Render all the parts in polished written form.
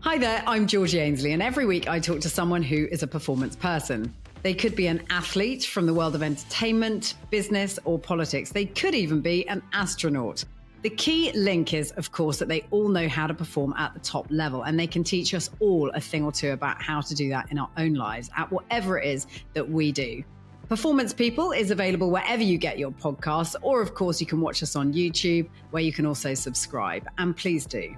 Hi there, I'm Georgie Ainsley, and every week I talk to someone who is a performance person. They could be an athlete from the world of entertainment, business, or politics. They could even be an astronaut. The key link is, of course, that they all know how to perform at the top level, and they can teach us all a thing or two about how to do that in our own lives at whatever it is that we do. Performance People is available wherever you get your podcasts, or of course you can watch us on YouTube, where you can also subscribe, and please do.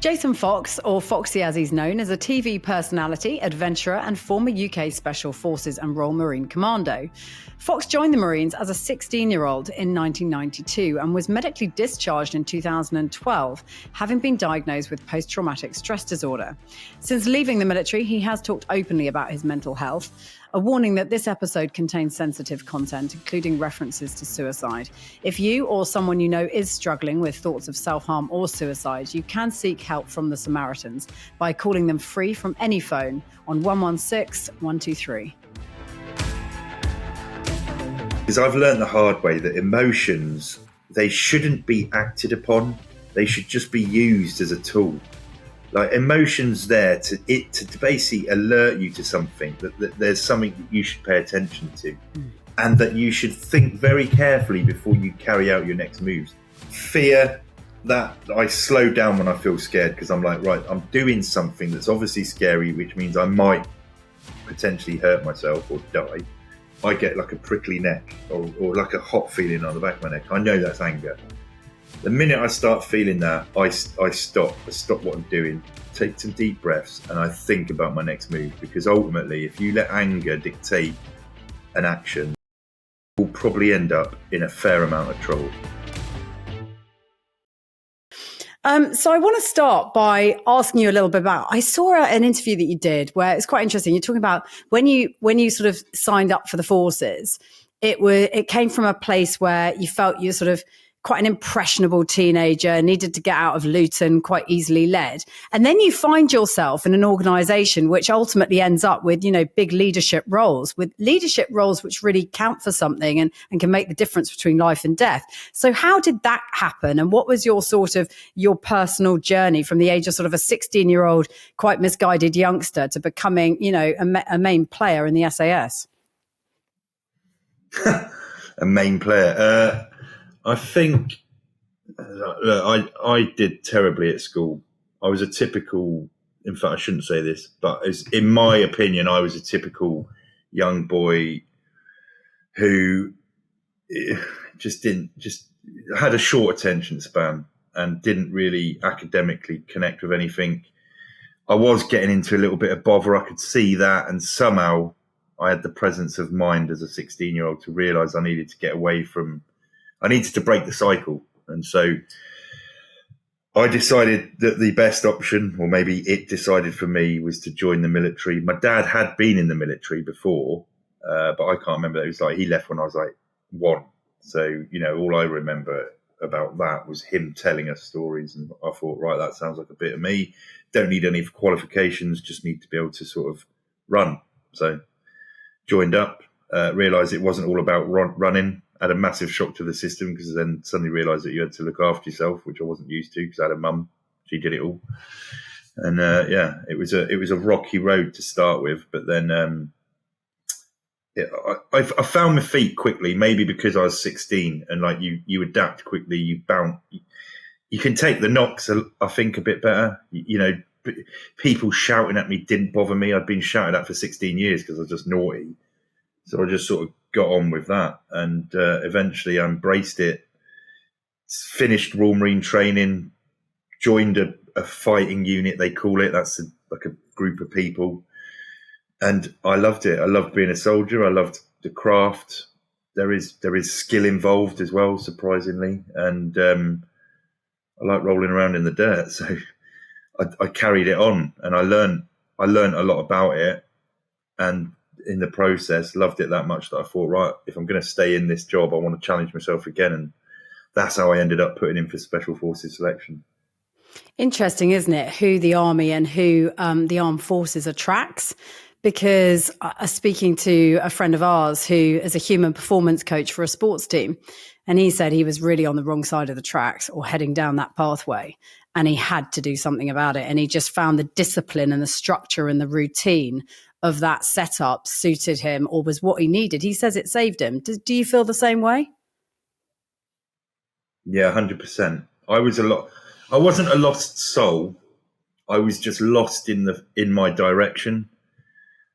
Jason Fox, or Foxy as he's known, is a TV personality, adventurer and former UK Special Forces and Royal Marine Commando. Fox joined the Marines as a 16-year-old in 1992 and was medically discharged in 2012, having been diagnosed with post-traumatic stress disorder. Since leaving the military, he has talked openly about his mental health. A warning that this episode contains sensitive content, including references to suicide. If you or someone you know is struggling with thoughts of self-harm or suicide, you can seek help from the Samaritans by calling them free from any phone on 116 123. Because I've learned the hard way that emotions, they shouldn't be acted upon. They should just be used as a tool. Like, emotions there to basically alert you to something, that there's something that you should pay attention to, and that you should think very carefully before you carry out your next moves. Fear, that I slow down when I feel scared, because I'm like, right, I'm doing something that's obviously scary, which means I might potentially hurt myself or die. I get like a prickly neck or like a hot feeling on the back of my neck. I know that's anger. The minute I start feeling that, I stop. I stop what I'm doing, take some deep breaths, and I think about my next move. Because ultimately, if you let anger dictate an action, you'll probably end up in a fair amount of trouble. So I want to start by asking you a little bit about, I saw an interview that you did where it's quite interesting. You're talking about when you sort of signed up for the forces, it came from a place where you felt you were sort of quite an impressionable teenager, needed to get out of Luton, quite easily led. And then you find yourself in an organization which ultimately ends up with, big leadership roles, which really count for something and can make the difference between life and death. So how did that happen? And what was your personal journey from the age of sort of a 16-year-old, quite misguided youngster to becoming, a main player in the SAS? A main player. I think I did terribly at school. I was a typical, in fact, I shouldn't say this, but in my opinion, I was a typical young boy who just had a short attention span and didn't really academically connect with anything. I was getting into a little bit of bother. I could see that, and somehow I had the presence of mind as a 16-year-old to realise I needed to break the cycle. And so I decided that the best option, or maybe it decided for me, was to join the military. My dad had been in the military before, but I can't remember. It was like he left when I was like 1. So, all I remember about that was him telling us stories. And I thought, right, that sounds like a bit of me. Don't need any qualifications, just need to be able to sort of run. So joined up, realised it wasn't all about running. Had a massive shock to the system, because then suddenly realised that you had to look after yourself, which I wasn't used to because I had a mum. She did it all. And it was a rocky road to start with. But then I found my feet quickly, maybe because I was 16 and like you adapt quickly, you bounce. You can take the knocks, I think, a bit better. People shouting at me didn't bother me. I'd been shouted at for 16 years because I was just naughty. So I just sort of got on with that, and eventually I embraced it, finished Royal Marine training, joined a fighting unit, they call it. That's like a group of people. And I loved it. I loved being a soldier. I loved the craft. There is skill involved as well, surprisingly. And I like rolling around in the dirt. So I carried it on, and I learned a lot about it. And in the process, loved it that much that I thought, right, if I'm going to stay in this job, I want to challenge myself again. And that's how I ended up putting in for Special Forces selection. Interesting, isn't it? Who the army and who the armed forces attracts. because I was speaking to a friend of ours who is a human performance coach for a sports team. And he said he was really on the wrong side of the tracks or heading down that pathway. And he had to do something about it. And he just found the discipline and the structure and the routine of that setup suited him or was what he needed. He says it saved him. Do you feel the same way? Yeah, 100%. I wasn't a lost soul. I was just lost in my direction.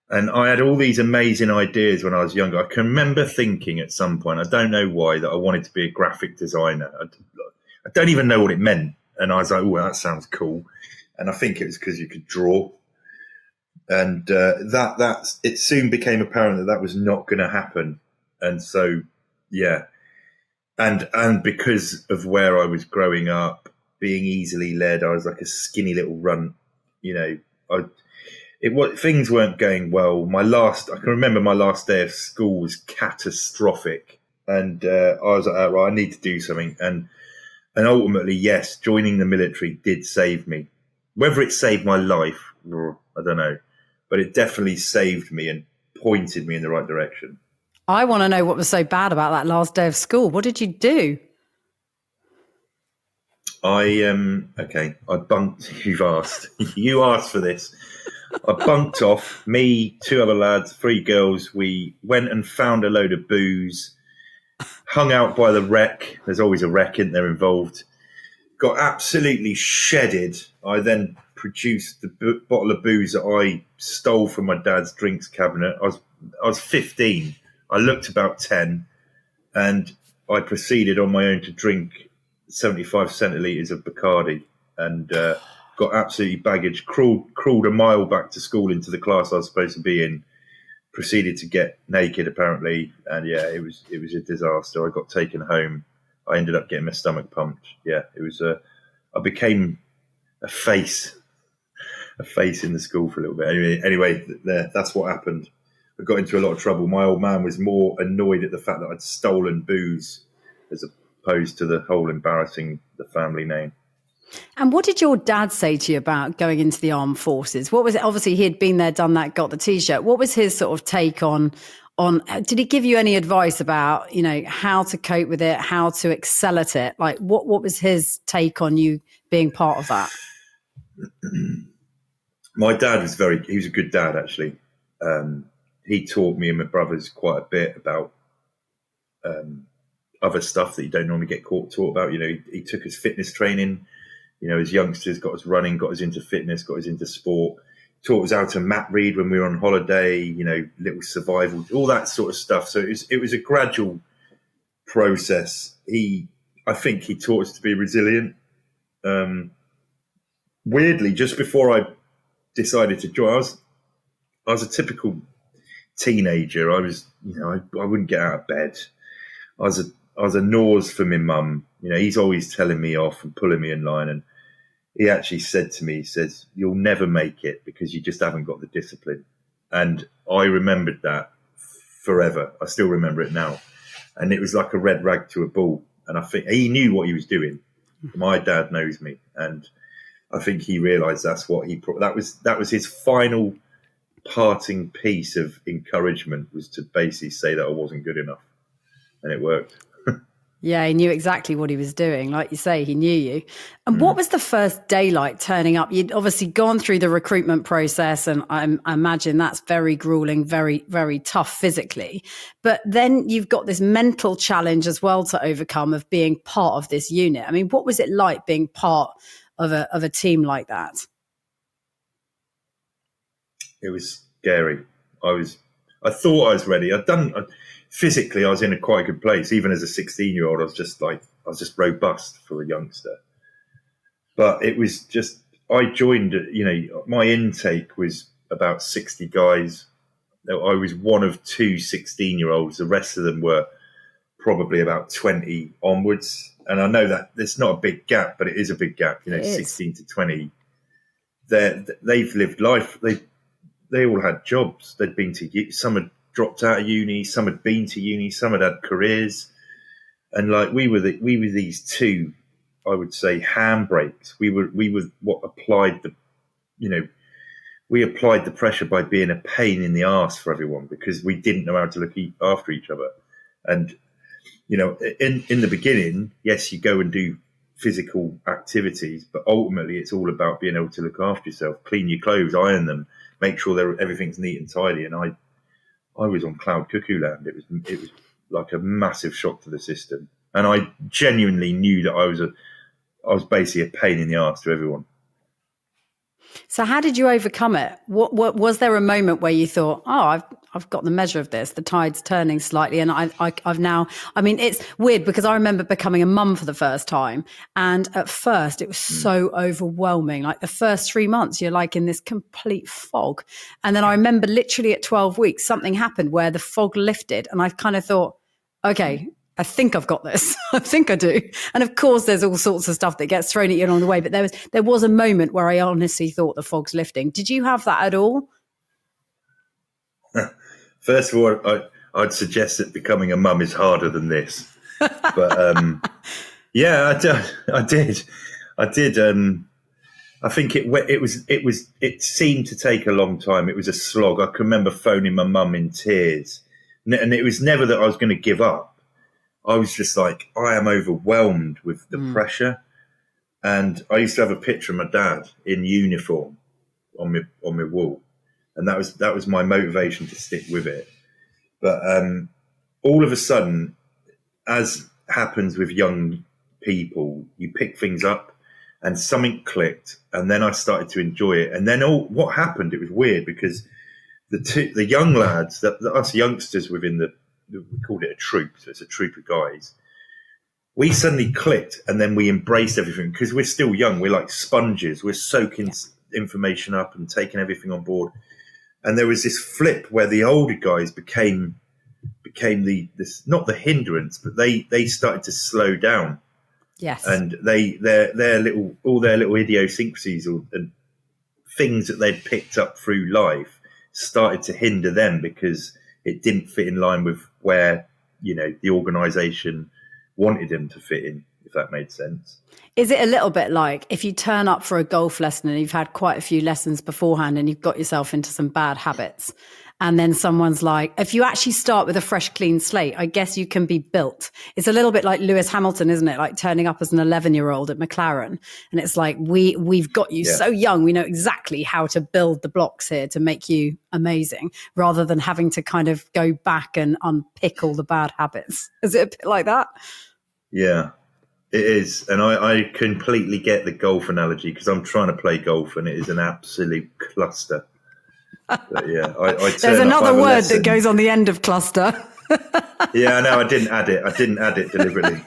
And I had all these amazing ideas when I was younger. I can remember thinking at some point, I don't know why, that I wanted to be a graphic designer. I don't even know what it meant. And I was like, oh, that sounds cool. And I think it was because you could draw. And it soon became apparent that was not going to happen. And so, yeah. And because of where I was growing up, being easily led, I was like a skinny little runt. Things weren't going well. I can remember my last day of school was catastrophic, and I was like, right, I need to do something. And ultimately, yes, joining the military did save me. Whether it saved my life, I don't know, but it definitely saved me and pointed me in the right direction. I want to know what was so bad about that last day of school. What did you do? I bunked. You've asked. You asked for this. I bunked off. Me, 2 other lads, 3 girls. We went and found a load of booze. Hung out by the wreck. There's always a wreck in there involved. Got absolutely shedded. I then produced the bottle of booze that I stole from my dad's drinks cabinet. I was 15. I looked about 10, and I proceeded on my own to drink 75 centilitres of Bacardi, and got absolutely baggage. Crawled a mile back to school into the class I was supposed to be in. Proceeded to get naked apparently, and yeah, it was a disaster. I got taken home. I ended up getting my stomach pumped. Yeah, it was. I became a face in the school for a little bit. Anyway, that's what happened. I got into a lot of trouble. My old man was more annoyed at the fact that I'd stolen booze as opposed to the whole embarrassing the family name. And what did your dad say to you about going into the armed forces? What was it? Obviously, he had been there, done that, got the T-shirt. What was his sort of take on? Did he give you any advice about, how to cope with it, how to excel at it? Like, what was his take on you being part of that? My dad he was a good dad, actually. He taught me and my brothers quite a bit about other stuff that you don't normally get taught about. He took us fitness training. As youngsters, got us running, got us into fitness, got us into sport, taught us how to map read when we were on holiday, little survival, all that sort of stuff. So it was a gradual process. I think he taught us to be resilient. Weirdly, just before I decided to join, I was a typical teenager. I was, I wouldn't get out of bed. I was a nose for my mum. He's always telling me off and pulling me in line. And he actually said to me, he says, you'll never make it because you just haven't got the discipline. And I remembered that forever. I still remember it now. And it was like a red rag to a bull. And I think he knew what he was doing. My dad knows me. And I think he realized that's what that was his final parting piece of encouragement, was to basically say that I wasn't good enough. And it worked. Yeah, he knew exactly what he was doing. Like you say, he knew you. And what was the first day like turning up? You'd obviously gone through the recruitment process, and I imagine that's very grueling, very, very tough physically. But then you've got this mental challenge as well to overcome of being part of this unit. I mean, what was it like being part of a team like that? It was scary. I thought I was ready. Physically, I was in a quite good place. Even as a 16-year-old, I was just robust for a youngster. But it was just, I joined, my intake was about 60 guys. I was one of 2 16-year-olds. The rest of them were probably about 20 onwards. And I know that it's not a big gap, but it is a big gap, 16 to 20. They've lived life. They all had jobs. They'd been to, some had dropped out of uni, some had been to uni, some had careers, and like we were these 2, I would say, handbrakes. We were what applied the, we applied the pressure by being a pain in the arse for everyone because we didn't know how to look after each other. And, in the beginning, yes, you go and do physical activities, but ultimately it's all about being able to look after yourself, clean your clothes, iron them, make sure everything's neat and tidy. And I was on cloud cuckoo land. It was like a massive shock to the system. And I genuinely knew that I was basically a pain in the arse to everyone. So how did you overcome it? What was there a moment where you thought, oh, I've got the measure of this, the tide's turning slightly, and I've now, I mean, it's weird because I remember becoming a mum for the first time, and at first it was so overwhelming. Like the first 3 months, you're like in this complete fog. And then I remember literally at 12 weeks, something happened where the fog lifted, and I kind of thought, okay, I think I've got this. I think I do. And of course, there's all sorts of stuff that gets thrown at you along the way. But there was a moment where I honestly thought the fog's lifting. Did you have that at all? First of all, I'd suggest that becoming a mum is harder than this. But yeah, I did. I think it seemed to take a long time. It was a slog. I can remember phoning my mum in tears, and it was never that I was going to give up. I was just like, I am overwhelmed with the pressure. And I used to have a picture of my dad in uniform on my wall. And that was my motivation to stick with it. But all of a sudden, as happens with young people, you pick things up and something clicked. And then I started to enjoy it. And then what happened, it was weird because the young lads, us youngsters within we called it a troop, so it's a troop of guys. We suddenly clicked, and then we embraced everything because we're still young. We're like sponges. We're soaking information up and taking everything on board. And there was this flip where the older guys became this not the hindrance, but they started to slow down. Yes, and their little idiosyncrasies and things that they'd picked up through life started to hinder them because it didn't fit in line with where, the organisation wanted them to fit in, if that made sense. Is it a little bit like if you turn up for a golf lesson and you've had quite a few lessons beforehand and you've got yourself into some bad habits, and then someone's like, if you actually start with a fresh, clean slate, I guess you can be built. It's a little bit like Lewis Hamilton, isn't it? Like turning up as an 11-year-old at McLaren. And it's like, we've got you so young. We know exactly how to build the blocks here to make you amazing, rather than having to kind of go back and unpick all the bad habits. Is it a bit like that? Yeah, it is. And I completely get the golf analogy because I'm trying to play golf and it is an absolute cluster. But yeah, there's another word that goes on the end of cluster. Yeah, no, I didn't add it deliberately.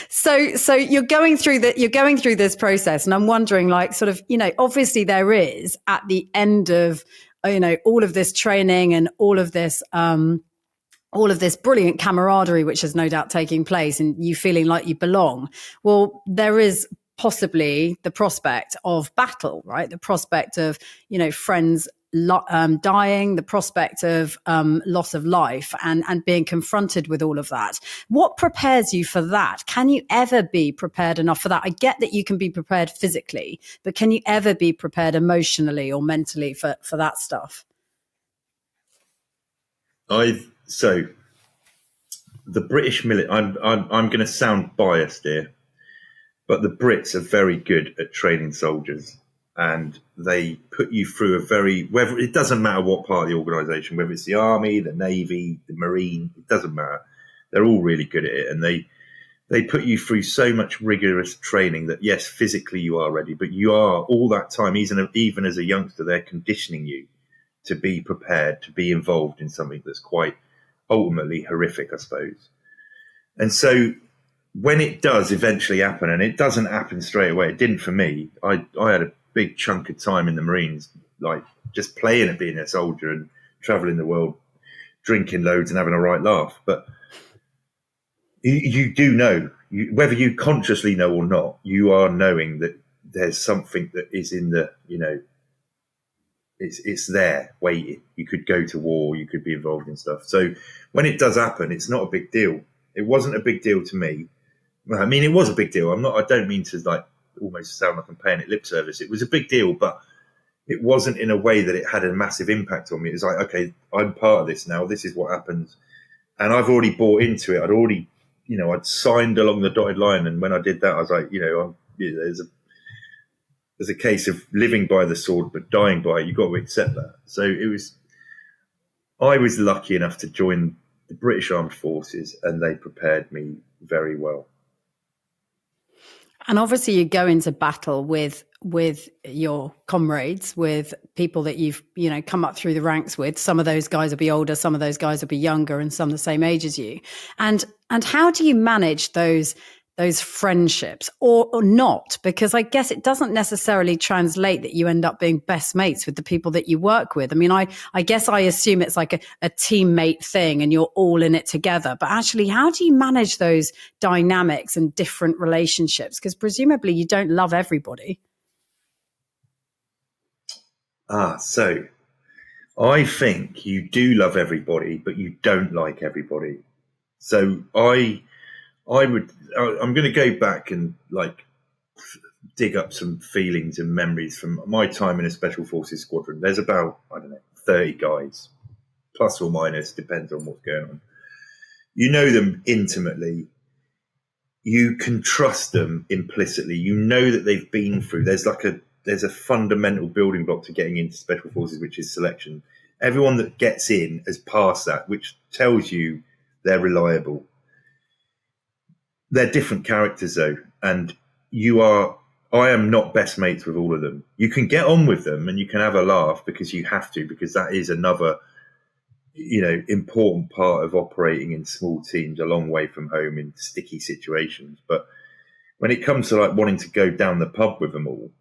So you're going through this process, and I'm wondering, like, sort of, obviously there is at the end of, all of this training and all of this brilliant camaraderie, which is no doubt taking place, and you feeling like you belong. Well, there is possibly the prospect of battle, right? The prospect of, friends dying, the prospect of loss of life, and being confronted with all of that. What prepares you for that? Can you ever be prepared enough for that? I get that you can be prepared physically, but can you ever be prepared emotionally or mentally for that stuff? So the British military, I'm going to sound biased here, but the Brits are very good at training soldiers, and they put you through whether it doesn't matter what part of the organisation, whether it's the army, the navy, the marine, it doesn't matter. They're all really good at it, and they put you through so much rigorous training that yes, physically you are ready, but you are all that time, even as a youngster, they're conditioning you to be prepared, to be involved in something that's quite ultimately horrific, I suppose. And so when it does eventually happen, and it doesn't happen straight away, it didn't for me. I had a big chunk of time in the Marines, like just playing at being a soldier and traveling the world, drinking loads and having a right laugh. But you do know, whether you consciously know or not, you are knowing that there's something that is in the, it's there waiting. You could go to war, you could be involved in stuff. So when it does happen, it's not a big deal. It wasn't a big deal to me. I mean, it was a big deal. I don't mean to like almost sound like I'm paying it lip service. It was a big deal, but it wasn't in a way that it had a massive impact on me. It was like, okay, I'm part of this now. This is what happens. And I've already bought into it. I'd already, I'd signed along the dotted line. And when I did that, I was like, there's a case of living by the sword, but dying by it. You've got to accept that. So I was lucky enough to join the British Armed Forces, and they prepared me very well. And obviously you go into battle with your comrades, with people that you've, come up through the ranks with. Some of those guys will be older, some of those guys will be younger, and some the same age as you. And how do you manage those friendships or not? Because I guess it doesn't necessarily translate that you end up being best mates with the people that you work with. I mean, I guess I assume it's like a teammate thing and you're all in it together. But actually, how do you manage those dynamics and different relationships? Because presumably you don't love everybody. So I think you do love everybody, but you don't like everybody. So I'm going to go back and dig up some feelings and memories from my time in a Special Forces squadron. There's about, 30 guys, plus or minus, depends on what's going on. You know them intimately. You can trust them implicitly. You know that they've been through. There's a fundamental building block to getting into Special Forces, which is selection. Everyone that gets in has passed that, which tells you they're reliable. They're different characters though, and I am not best mates with all of them. You can get on with them and you can have a laugh because you have to, because that is another, important part of operating in small teams a long way from home in sticky situations. But when it comes to wanting to go down the pub with them all,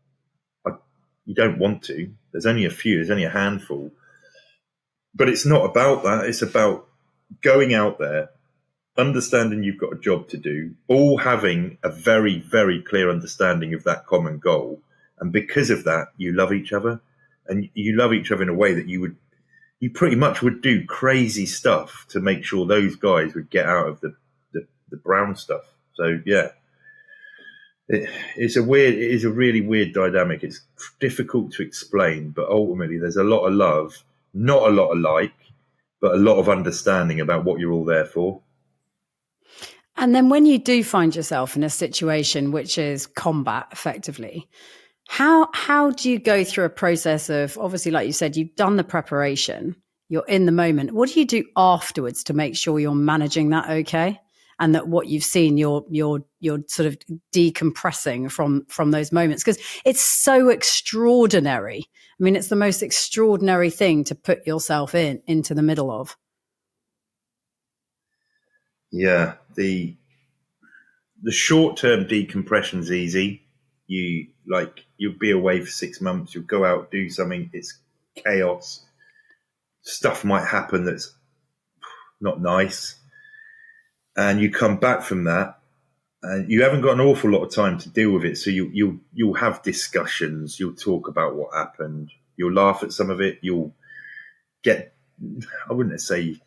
you don't want to. There's only a few, there's only a handful. But it's not about that. It's about going out there, understanding you've got a job to do, all having a very, very clear understanding of that common goal. And because of that, you love each other, and you love each other in a way that you pretty much would do crazy stuff to make sure those guys would get out of the brown stuff. So yeah, it is a really weird dynamic. It's difficult to explain, but ultimately there's a lot of love, not a lot of but a lot of understanding about what you're all there for. And then when you do find yourself in a situation which is combat effectively, how do you go through a process of, obviously, like you said, you've done the preparation, you're in the moment. What do you do afterwards to make sure you're managing that okay? And that what you've seen, you're sort of decompressing from those moments? Because it's so extraordinary. I mean, it's the most extraordinary thing to put yourself into the middle of. Yeah, the short-term decompression's easy. You'll be away for 6 months, you'll go out, do something, it's chaos. Stuff might happen that's not nice. And you come back from that and you haven't got an awful lot of time to deal with it. So you'll have discussions, you'll talk about what happened, you'll laugh at some of it, you'll get, I wouldn't say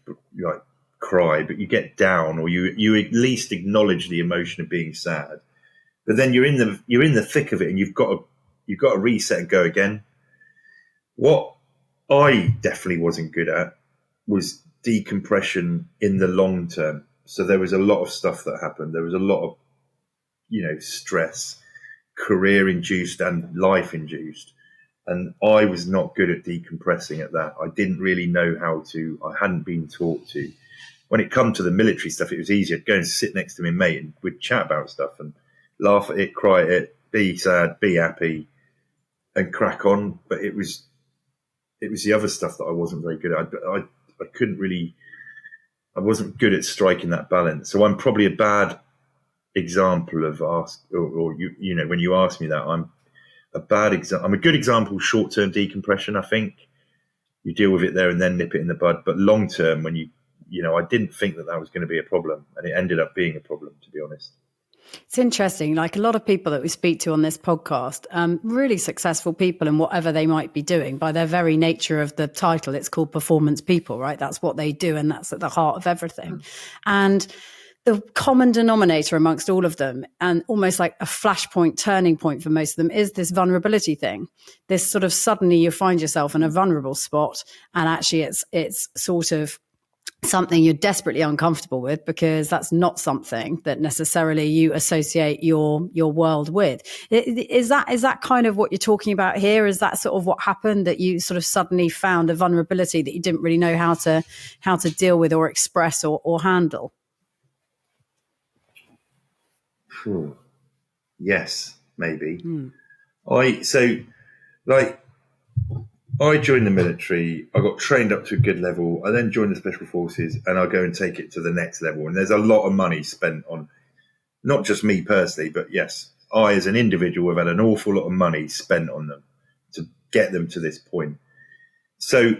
cry, but you get down, or you at least acknowledge the emotion of being sad. But then you're in the thick of it, and you've got to reset and go again. What I definitely wasn't good at was decompression in the long term. So there was a lot of stuff that happened. There was a lot of stress, career induced and life induced. And I was not good at decompressing at that. I didn't really know how to. I hadn't been taught to. When it come to the military stuff, it was easier. Go and sit next to my mate and we'd chat about stuff and laugh at it, cry at it, be sad, be happy, and crack on. But it was the other stuff that I wasn't very good at. I couldn't really. I wasn't good at striking that balance. So I'm probably a bad example of when you ask me that, I'm a bad example. I'm a good example. Short-term decompression, I think you deal with it there and then nip it in the bud. But long-term, when I didn't think that was going to be a problem, and it ended up being a problem, to be honest. It's interesting. Like a lot of people that we speak to on this podcast, really successful people in whatever they might be doing, by their very nature of the title, it's called performance people, right? That's what they do. And that's at the heart of everything. And the common denominator amongst all of them, and almost like a flashpoint, turning point for most of them, is this vulnerability thing. This sort of suddenly you find yourself in a vulnerable spot, and actually it's sort of something you're desperately uncomfortable with, because that's not something that necessarily you associate your world with. Is that kind of what you're talking about here? Is that sort of what happened, that you sort of suddenly found a vulnerability that you didn't really know how to deal with or express or handle? Yes, maybe. I joined the military. I got trained up to a good level. I then joined the special forces, and I go and take it to the next level. And there's a lot of money spent on, not just me personally, but yes, I as an individual have had an awful lot of money spent on them to get them to this point. So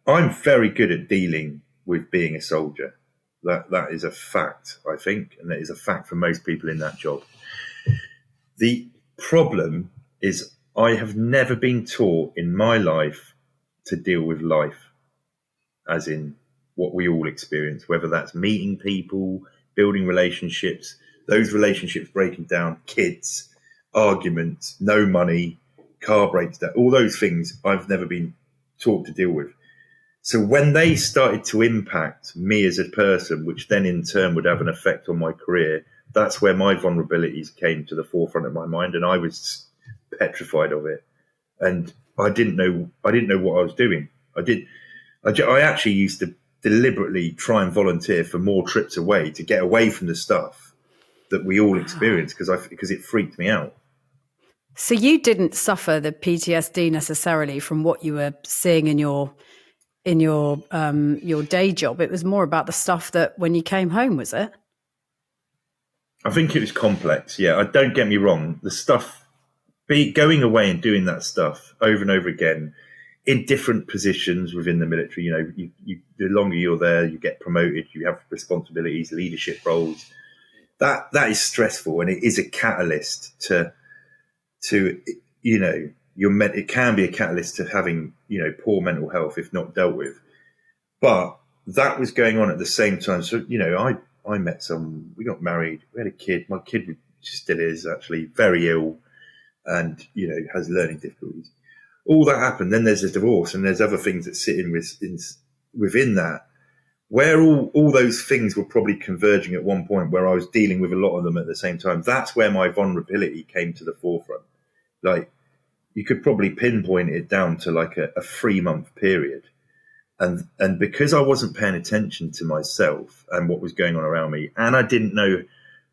I'm very good at dealing with being a soldier. That is a fact, I think, and that is a fact for most people in that job. The problem is I have never been taught in my life to deal with life, as in what we all experience, whether that's meeting people, building relationships, those relationships breaking down, kids, arguments, no money, car breaks down, all those things I've never been taught to deal with. So when they started to impact me as a person, which then in turn would have an effect on my career, that's where my vulnerabilities came to the forefront of my mind, and I was petrified of it. And I didn't know what I was doing. I actually used to deliberately try and volunteer for more trips away to get away from the stuff that we all experience, because it freaked me out. So you didn't suffer the PTSD necessarily from what you were seeing in your day job. It was more about the stuff that when you came home, was it? I think it was complex. Yeah, don't get me wrong. The stuff, going away and doing that stuff over and over again in different positions within the military. You know, you the longer you're there, you get promoted. You have responsibilities, leadership roles. That is stressful, and it is a catalyst to you know, it can be a catalyst to having, you know, poor mental health if not dealt with. But that was going on at the same time. So, you know, I met someone, we got married, we had a kid. My kid still is actually very ill and, you know, has learning difficulties. All that happened. Then there's a divorce, and there's other things that sit within that, where all those things were probably converging at one point, where I was dealing with a lot of them at the same time. That's where my vulnerability came to the forefront. Like, you could probably pinpoint it down to like a 3-month period. And because I wasn't paying attention to myself and what was going on around me, and I didn't know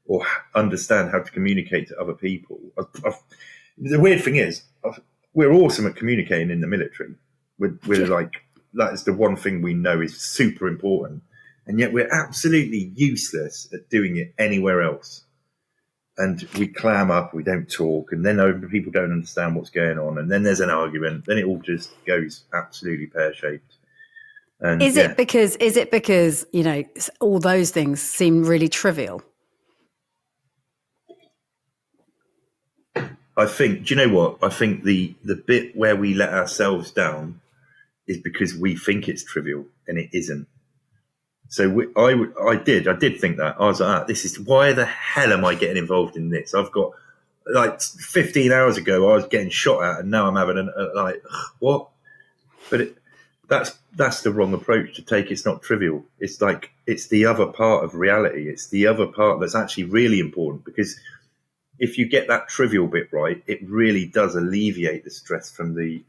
or understand how to communicate to other people. The weird thing is, we're awesome at communicating in the military. We're like, that is the one thing we know is super important. And yet we're absolutely useless at doing it anywhere else. And we clam up, we don't talk, and then people don't understand what's going on. And then there's an argument. Then it all just goes absolutely pear-shaped. And is it because, you know, all those things seem really trivial? I think, do you know what? I think the bit where we let ourselves down is because we think it's trivial, and it isn't. So I did think that. I was like, why the hell am I getting involved in this? I've got, like, 15 hours ago, I was getting shot at, and now I'm having what? But that's the wrong approach to take. It's not trivial. It's like, it's the other part of reality. It's the other part that's actually really important, because if you get that trivial bit right, it really does alleviate the stress from the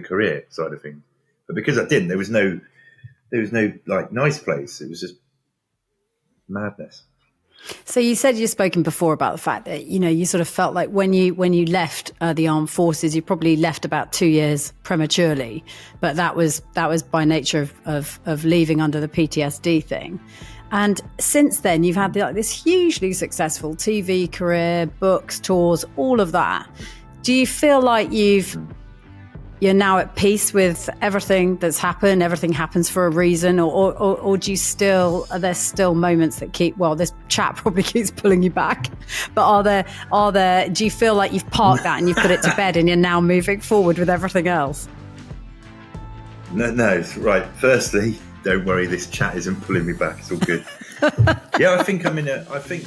career side of things. But because I didn't, there was no like nice place. It was just madness. So you said you've spoken before about the fact that, you know, you sort of felt like when you left the armed forces, you probably left about 2 years prematurely, but that was by nature of leaving under the PTSD thing. And since then, you've had this hugely successful TV career, books, tours, all of that. Do you feel like you're now at peace with everything that's happened? Everything happens for a reason, or do you are there still moments that this chat probably keeps pulling you back, but do you feel like you've parked that and you've put it to bed and you're now moving forward with everything else? No, right. Firstly, don't worry, this chat isn't pulling me back. It's all good. Yeah, I think I'm in a. I think